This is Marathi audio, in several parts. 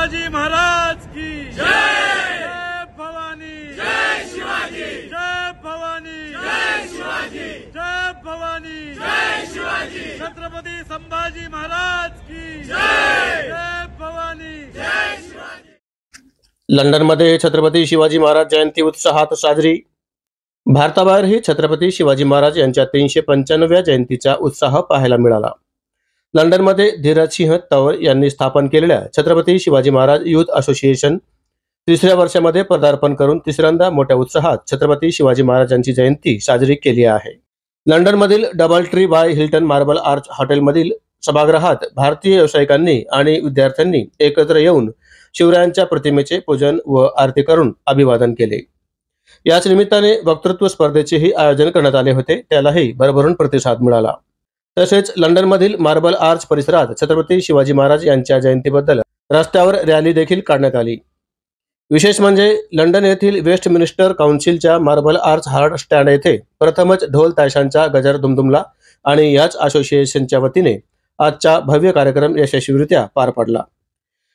शिवाजी महाराज की जय भवानी जय शिवाजी जय भवानी जय शिवाजी जय भवानी जय शिवाजी छत्रपती संभाजी महाराज की जय भवानी जय शिवाजी। लंडनमध्ये छत्रपती शिवाजी महाराज जयंती उत्साहात साजरी। भारताबाहेरही छत्रपती शिवाजी महाराज यांच्या 395व्या जयंतीचा उत्साह पाहायला मिळाला। लंडनमध्ये धीरज सिंह तंवर यांनी स्थापन केलेल्या छत्रपती शिवाजी महाराज युथ असोसिएशन तिसऱ्या वर्षामध्ये पदार्पण करून तिसऱ्यांदा मोठ्या उत्साहात छत्रपती शिवाजी महाराजांची जयंती साजरी केली आहे। लंडनमधील Double Tree by Hilton Marble Arch हॉटेलमधील सभागृहात भारतीय व्यावसायिकांनी आणि विद्यार्थ्यांनी एकत्र येऊन शिवरायांच्या प्रतिमेचे पूजन व आरती करून अभिवादन केले। याच निमित्ताने वक्तृत्व स्पर्धेचेही आयोजन करण्यात आले होते, त्यालाही भरभरून प्रतिसाद मिळाला। तसेच लंडनमधील मार्बल आर्च परिसरात छत्रपती शिवाजी महाराज यांच्या जयंतीबद्दल रस्त्यावर रॅली देखील काढण्यात आली। विशेष म्हणजे लंडन येथील वेस्टमिनिस्टर काउन्सिलच्या मार्बल आर्च हार्ड स्टँड येथे प्रथमच ढोल ताशांचा गजर दुमदुमला आणि याच असोसिएशनच्या वतीने आजचा भव्य कार्यक्रम यशस्वीरित्या पार पडला।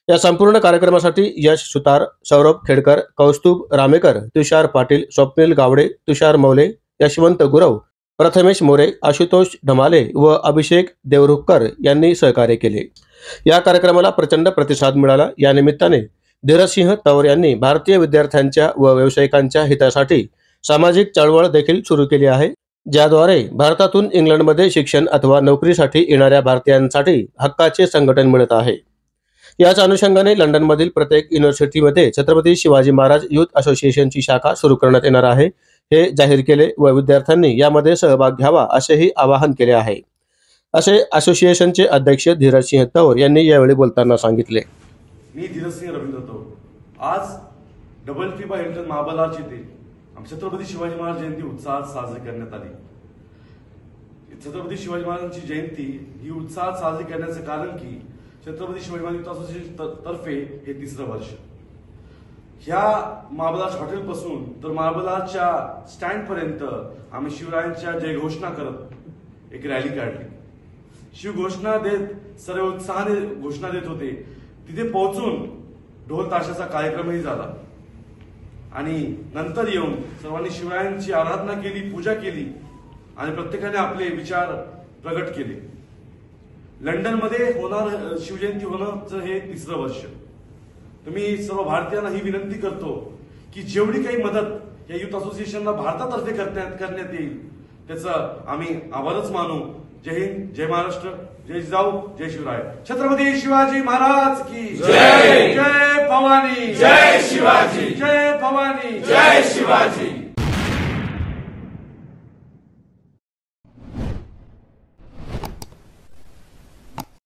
या संपूर्ण कार्यक्रमासाठी यश सुतार, सौरभ खेडकर, कौस्तुभ रामेकर, तुषार पाटील, स्वप्नील गावडे, तुषार मौले, यशवंत गुरव, प्रथमेश मोरे, आशुतोष ढमाले व अभिषेक देवरुखकर यांनी सहकार्य केले। या कार्यक्रमाला प्रचंड प्रतिसाद मिळाला। या निमित्ताने धीरज सिंह तंवर यांनी भारतीय विद्यार्थ्यांच्या व व्यावसायिकांच्या हितासाठी सामाजिक चळवळ देखील सुरू केली आहे, ज्याद्वारे भारतातून इंग्लंडमध्ये शिक्षण अथवा नोकरीसाठी येणाऱ्या भारतीयांसाठी हक्काचे संघटन मिळत आहे। याच अनुषंगाने लंडनमधील प्रत्येक युनिव्हर्सिटीमध्ये छत्रपती शिवाजी महाराज युथ असोसिएशनची शाखा सुरू करण्यात येणार आहे, हे जाहीर केले व विद्यार्थ्यांनी यामध्ये सहभाग घ्यावा असेही आवाहन केले आहे, असे असोसिएशनचे अध्यक्ष धीरज सिंह तंवर यांनी यावेळी बोलताना सांगितले। मी धीरज सिंह रवींद्र तंवर आज double Tree by Hilton Marble arch येथे छत्रपती शिवाजी महाराज जयंती उत्साहात साजरी करण्यात आली। छत्रपती शिवाजी महाराजांची जयंती ही उत्साहात साजरी करण्याचे कारण की छत्रपती शिवाजी महाराज युथ असोसिएशन तर्फे हे तिसरं वर्ष। ह्या मार्बल आर्च हॉटेल पासून तर मार्बल आर्चच्या स्टँड पर्यंत आम्ही शिवरायांच्या जयघोषणा करत एक रॅली काढली। शिवघोषणा देत सर्व उत्साहाने घोषणा देत होते। तिथे पोहोचून ढोल ताशाचा कार्यक्रमही झाला आणि नंतर येऊन सर्वांनी शिवरायांची आराधना केली, पूजा केली आणि प्रत्येकाने आपले विचार प्रगट केले। लंडनमध्ये होणार शिवजयंती होण्याचं हे तिसरं वर्ष। तुम्ही सर्व भारतीयांना ही विनंती करतो की जेवढी काही मदत या युथ असोसिएशनला भारतातर्फे करण्यात येईल त्याचं आम्ही आभारच मानू। जय हिंद, जय महाराष्ट्र, जय जिजाऊ, जय शिवराय। छत्रपती शिवाजी महाराज की जय। जय भवानी जय शिवाजी जय भवानी जय शिवाजी।